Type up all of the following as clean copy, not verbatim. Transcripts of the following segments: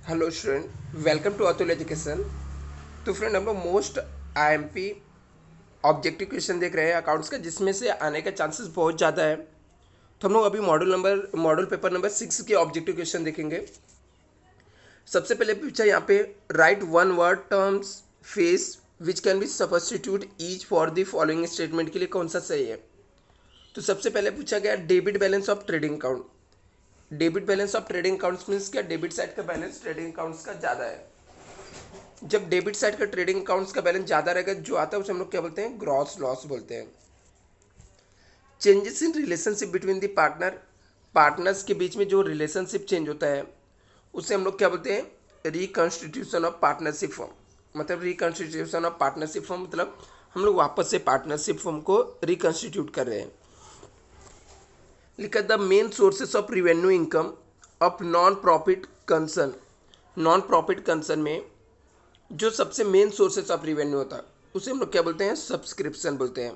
Hello student, welcome to Atul education. तो friend, हम लोग मोस्ट आईएमपी ऑब्जेक्टिव क्वेश्चन देख रहे हैं अकाउंट्स का, जिसमें से आने का चांसेस बहुत ज़्यादा है। तो हम लोग अभी मॉडल पेपर नंबर 6 के ऑब्जेक्टिव क्वेश्चन देखेंगे। सबसे पहले पूछा यहाँ पे, right one word terms face which can be substitute each for the following statement के लिए कौन सा सही है। तो सबसे पहले पूछा गया debit balance of trading account. Debit balance of trading accounts means क्या, डेबिट साइड का बैलेंस ट्रेडिंग अकाउंट्स का ज़्यादा है। जब डेबिट साइड का ट्रेडिंग अकाउंट्स का बैलेंस ज़्यादा रहेगा, जो आता है उसे हम लोग क्या बोलते हैं, ग्रॉस लॉस बोलते हैं। Changes in relationship between the partners के बीच में जो रिलेशनशिप चेंज होता है उसे हम लोग क्या बोलते हैं, रिकॉन्स्टिट्यूशन ऑफ पार्टनरशिप फॉर्म। मतलब रिकॉन्स्टिट्यूशन ऑफ पार्टनरशिप फॉर्म मतलब हम लोग वापस से पार्टनरशिप फॉर्म को रिकॉन्स्टिट्यूट कर रहे हैं। लिखा the main sources of revenue income of non profit concern. Non profit concern में जो सबसे मेन सोर्सेस ऑफ रिवेन्यू होता है उसे हम लोग क्या बोलते हैं, सब्सक्रिप्शन बोलते हैं।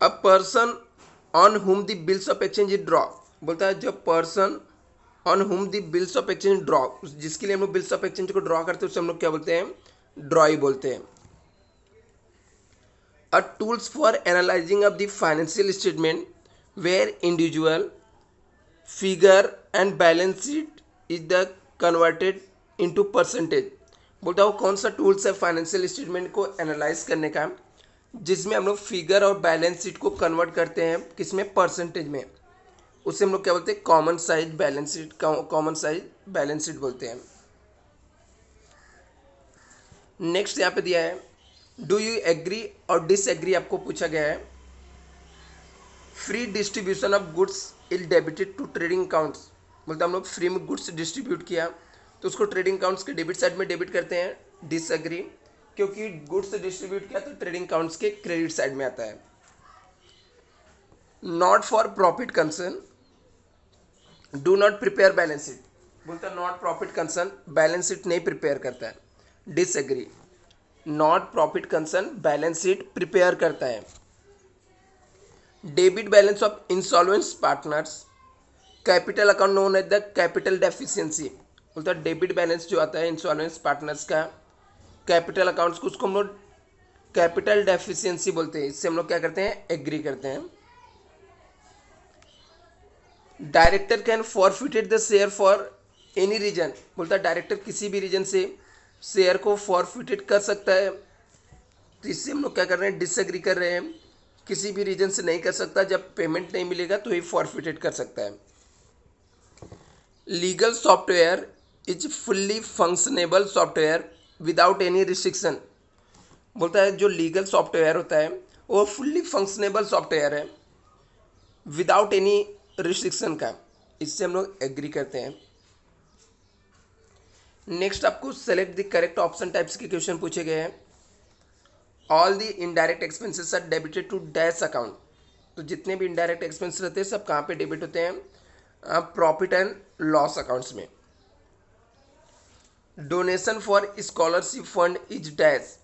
A person on whom the bills of exchange draw, बोलता है जब person on whom the bills of exchange draw, जिसके लिए हम लोग बिल्स ऑफ एक्सचेंज को ड्रॉ करते हैं उसे हम लोग क्या बोलते हैं, ड्रॉई बोलते हैं। A tools for analysing of the financial statement where individual figure and balance sheet is the converted into percentage. बोलता है वो कौन सा टूल्स है फाइनेंशियल स्टेटमेंट को एनालाइज करने का, जिसमें हम लोग फिगर और बैलेंस शीट को कन्वर्ट करते हैं किसमें, परसेंटेज में। उसे हम लोग क्या बोलते हैं, common size balance sheet. Common size balance sheet बोलते हैं। नेक्स्ट यहाँ पे दिया है, डू यू एग्री और डिसएग्री आपको पूछा गया है। Free distribution of goods is debited to trading accounts. बोलते हम लोग फ्री में गुड्स डिस्ट्रीब्यूट किया तो उसको ट्रेडिंग अकाउंट्स के डेबिट साइड में डेबिट करते हैं। डिसएग्री, क्योंकि गुड्स डिस्ट्रीब्यूट किया तो ट्रेडिंग अकाउंट्स के क्रेडिट साइड में आता है। Not for profit concern do not prepare balance sheet. बोलता not profit concern balance sheet नहीं प्रिपेयर करता है। Disagree, not profit concern balance sheet prepare करता है। Debit balance of insolvents partners capital account known as the capital deficiency. बोलता है debit balance जो आता है इंसॉल्वेंस पार्टनर्स का कैपिटल अकाउंट्स को, उसको हम लोग कैपिटल डेफिशिएंसी बोलते हैं। इससे हम लोग क्या करते हैं, एग्री करते हैं। Director can forfeited the share for any reason. बोलता है डायरेक्टर किसी भी रीजन से शेयर को फॉरफिटेड कर सकता है। तो इससे हम लोग क्या कर रहे हैं, डिसएग्री कर रहे हैं। किसी भी रीजन से नहीं कर सकता, जब पेमेंट नहीं मिलेगा तो ही फॉरफिटेड कर सकता है। Legal software is fully functionable software without any restriction. बोलता है जो लीगल सॉफ्टवेयर होता है वो फुल्ली फंक्शनेबल सॉफ्टवेयर है विदाउट एनी रिस्ट्रिक्शन का। इससे हम लोग एग्री करते हैं। नेक्स्ट आपको select the correct option types के क्वेश्चन पूछे गए हैं। All the indirect expenses are debited to dash account. तो जितने भी इनडायरेक्ट एक्सपेंस रहते हैं सब कहाँ पे डेबिट होते हैं, प्रॉफिट एंड लॉस अकाउंट्स में। Donation for scholarship fund is dash.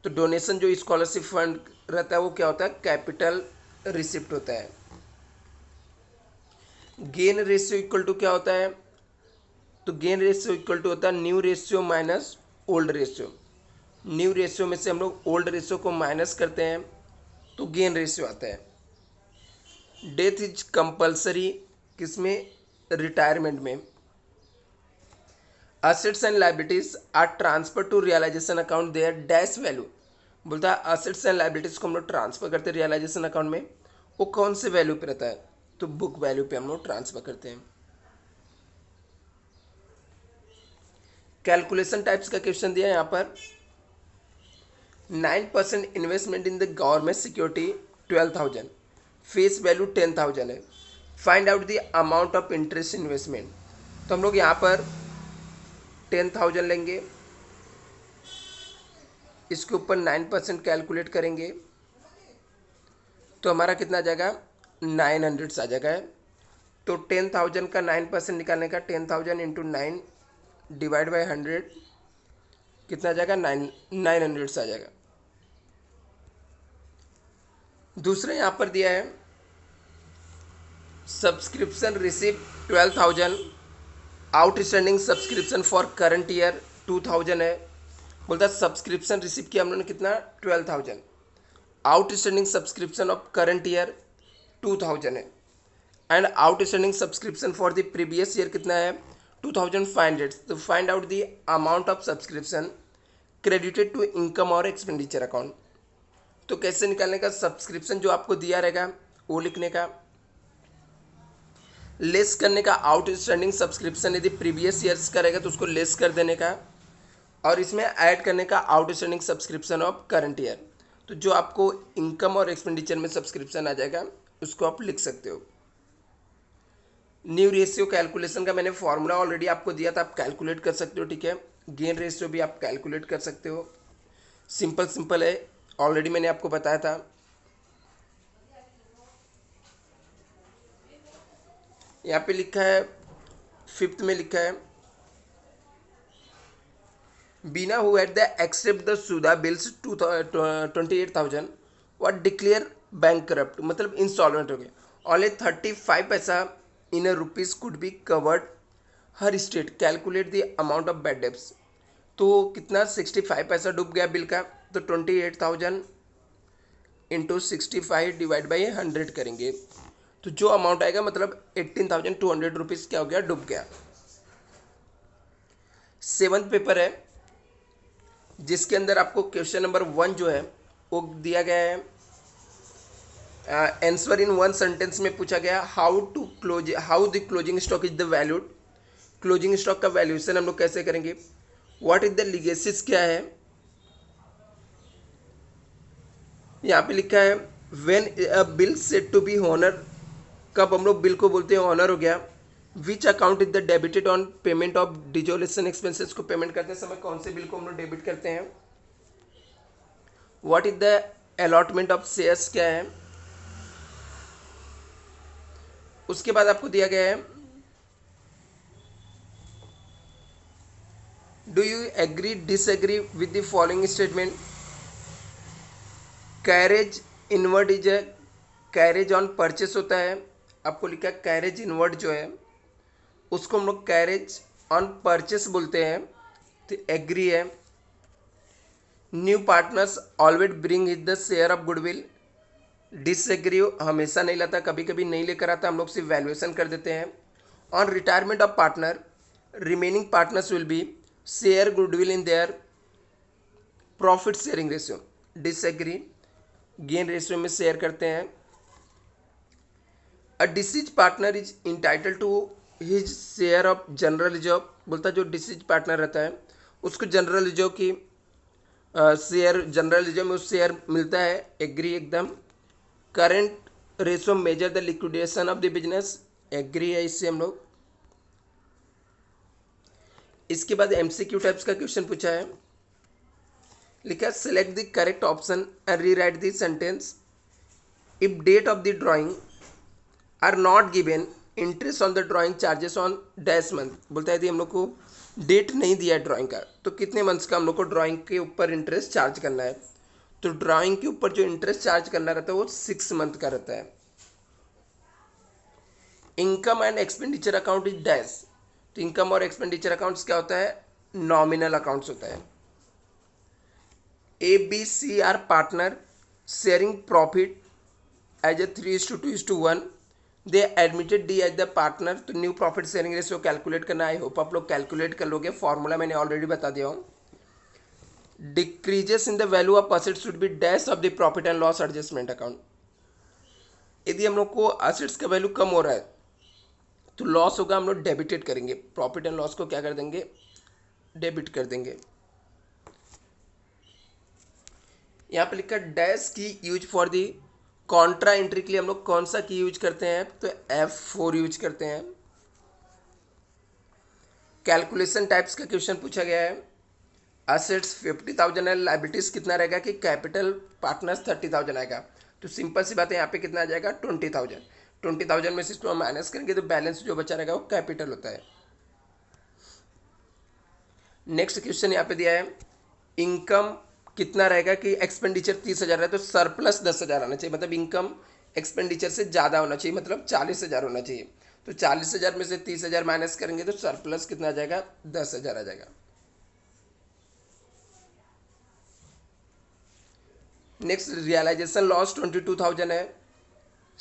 तो डोनेशन जो स्कॉलरशिप फंड रहता है वो क्या होता है, कैपिटल रिसिप्ट होता है। गेन रेशियो इक्वल टू क्या होता है, तो गेन रेशियो इक्वल टू होता है new ratio minus old ratio. New ratio में से हम लोग ओल्ड रेशियो को माइनस करते हैं तो गेन रेशियो आता है। डेथ इज कंपल्सरी किसमें, रिटायरमेंट में। Assets and liabilities are transfer to realization account their dash value. बोलता है असेट्स एंड लाइबिलिटीज को हम लोग ट्रांसफर करते हैं रियलाइजेशन अकाउंट में, वो कौन से वैल्यू पे रहता है, तो बुक वैल्यू पे हम लोग ट्रांसफर करते हैं। कैलकुलेशन टाइप्स का क्वेश्चन दिया है यहाँ पर। 9% investment in the government security 12,000, face value 10,000 है। Find out the amount of interest investment. तो हम लोग यहाँ पर 10,000 लेंगे, इसके ऊपर 9% कैलकुलेट करेंगे तो हमारा कितना आ जाएगा, 900 आ जाएगा। तो 10,000 का 9% निकालने का, 10,000 इंटू 9 डिवाइड बाई 100 कितना आ जाएगा, 900 आ जाएगा। दूसरा यहाँ पर दिया है subscription receive 12,000, outstanding subscription for current year 2,000 है। बोलता है सब्सक्रिप्शन रिसीव किया हम लोगों ने कितना 12,000, outstanding subscription of current year 2,000 है, and outstanding subscription for the previous year कितना है 2,500। तो find out the amount of subscription credited to income और एक्सपेंडिचर अकाउंट। तो कैसे निकालने का, सब्सक्रिप्शन जो आपको दिया रहेगा वो लिखने का, लेस करने का आउटस्टैंडिंग सब्सक्रिप्शन यदि प्रीवियस ईयर्स का रहेगा तो उसको लेस कर देने का, और इसमें ऐड करने का outstanding subscription of current year. तो जो आपको इनकम और एक्सपेंडिचर में सब्सक्रिप्शन आ जाएगा उसको आप लिख सकते हो। न्यू रेशियो कैलकुलेशन का मैंने फॉर्मूला ऑलरेडी आपको दिया था, आप कैलकुलेट कर सकते हो, ठीक है। गेन रेशियो भी आप कैलकुलेट कर सकते हो, सिंपल सिंपल है, ऑलरेडी मैंने आपको बताया था। यहाँ पे लिखा है 5th में लिखा है Bina who at the except the Sudha bills 28,000 what declare bankrupt, मतलब इंस्टॉलमेंट हो गया। ओनली 35 पैसा in rupees could be covered her estate, calculate the amount of bad debts. तो कितना 65 पैसा डूब गया बिल का, तो 28,000 इंटू 65 डिवाइड बाई 100 करेंगे, तो जो अमाउंट आएगा मतलब 18,200 रुपीज़ क्या हो गया, डूब गया। 7th पेपर है जिसके अंदर आपको क्वेश्चन नंबर 1 जो है वो दिया गया है, आंसर इन वन सेंटेंस में पूछा गया how the closing stock is the valued. Closing stock का वैल्यूएशन हम लोग कैसे करेंगे, व्हाट इज द लीगेसीज क्या है। यहाँ पे लिखा है when a bill said to be honour, कब हम लोग बिल को बोलते हैं ऑनर हो गया। Which account is the debited on payment of dissolution expenses, को पेमेंट करते समय कौन से बिल को हम लोग डेबिट करते हैं। What is the allotment of shares क्या है। उसके बाद आपको दिया गया है do you agree disagree with the following statement. Carriage inward is a, carriage on purchase होता है, आपको लिखा है कैरेज इनवर्ड जो है उसको हम लोग कैरेज ऑन परचेस बोलते हैं, तो एग्री है। New partners always bring is the share of goodwill, disagree हमेशा नहीं लाता, कभी कभी नहीं लेकर आता, हम लोग सिर्फ वैल्यूएशन कर देते हैं। On retirement of partner remaining partners will be share goodwill in their profit sharing ratio, disagree gain ratio में शेयर करते हैं। A deceased partner is entitle to his share of general reserve, बोलता है जो deceased partner रहता है उसको general reserve की शेयर, जनरल रिजर्व में उस शेयर मिलता है, एग्री एकदम। Current ratio measure the liquidation of the business, agree है इससे हम लोग। इसके बाद एमसीक्यू टाइप्स का क्वेश्चन पूछा है, लिखा select the correct option and rewrite the sentence. If date of the drawing are not given interest on the drawing charges on dash month, बोलता है यदि हम लोग को डेट नहीं दिया है ड्राइंग का तो कितने मंथ्स का हम लोग को ड्राइंग के ऊपर इंटरेस्ट चार्ज करना है। तो ड्राइंग के ऊपर जो इंटरेस्ट चार्ज करना रहता है वो 6 मंथ का रहता है। Income and expenditure account is dash, तो इनकम और एक्सपेंडिचर अकाउंट्स क्या होता है, नॉमिनल अकाउंट्स होता है। A B C are partner sharing profit as a 3:2:1, they admitted D as the partner, तो new profit sharing ratio calculate करना, I hope आप लोग कैलकुलेट कर लोगे, फॉर्मूला मैंने ऑलरेडी बता दिया हूँ। Decreases in the value of assets should be dash of the profit and loss adjustment account, यदि हम लोग को असेट्स का वैल्यू कम हो रहा है तो लॉस होगा, हम लोग डेबिटेड करेंगे, प्रॉफिट एंड लॉस को क्या कर देंगे, डेबिट कर देंगे। यहाँ पे लिखा डैश की use for the Contra entry के लिए हम लोग कौन सा की यूज करते हैं, तो F4 यूज करते हैं। कैलकुलेशन टाइप्स का क्वेश्चन पूछा गया है, असेट्स 50,000 है, लाइबिलिटीज कितना रहेगा कि कैपिटल पार्टनर्स 30,000 आएगा, तो सिंपल सी बात है यहाँ पे कितना आ जाएगा 20,000, 20,000 में से इसको हम माइनस करेंगे तो बैलेंस जो बचा रहेगा वो कैपिटल होता है। नेक्स्ट क्वेश्चन यहाँ पे दिया है इनकम कितना रहेगा कि एक्सपेंडिचर 30,000 है तो सरप्लस 10,000 आना चाहिए, मतलब इनकम एक्सपेंडिचर से ज़्यादा होना चाहिए, मतलब 40,000 होना चाहिए। तो 40,000 में से 30,000 माइनस करेंगे तो सरप्लस कितना आ जाएगा, 10,000 आ जाएगा। नेक्स्ट रियलाइजेशन लॉस 22,000 है,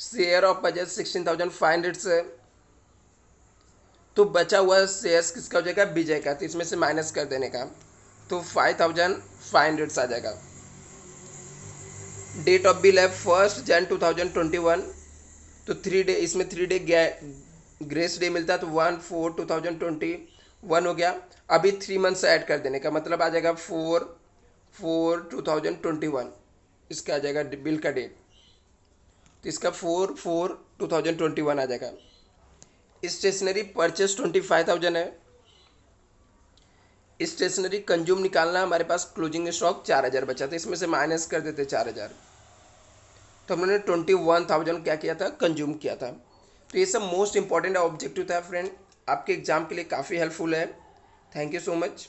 शेयर ऑफ बजट 16,500 से, तो बचा हुआ शेयर्स किसका हो जाएगा, विजय का, तो इसमें से माइनस कर देने का, तो 5,500 आ जाएगा। डेट ऑफ बिल है 1 Jan 2021, तो 3 डे, इसमें 3 डे ग्रेस डे मिलता है, तो 1/4/2021 हो गया। अभी 3 मंथ्स ऐड कर देने का, मतलब आ जाएगा 4/4/2021, इसका आ जाएगा बिल का डेट, तो इसका 4/4/2021 आ जाएगा। स्टेशनरी परचेस 25,000 है। स्टेशनरी कंज्यूम निकालना, हमारे पास क्लोजिंग स्टॉक 4,000 बचा था, इसमें से माइनस कर देते 4,000, तो हमने 21,000 क्या किया था, कंज्यूम किया था। तो ये सब मोस्ट इंपॉर्टेंट ऑब्जेक्टिव था फ्रेंड, आपके एग्जाम के लिए काफ़ी हेल्पफुल है। Thank you so much.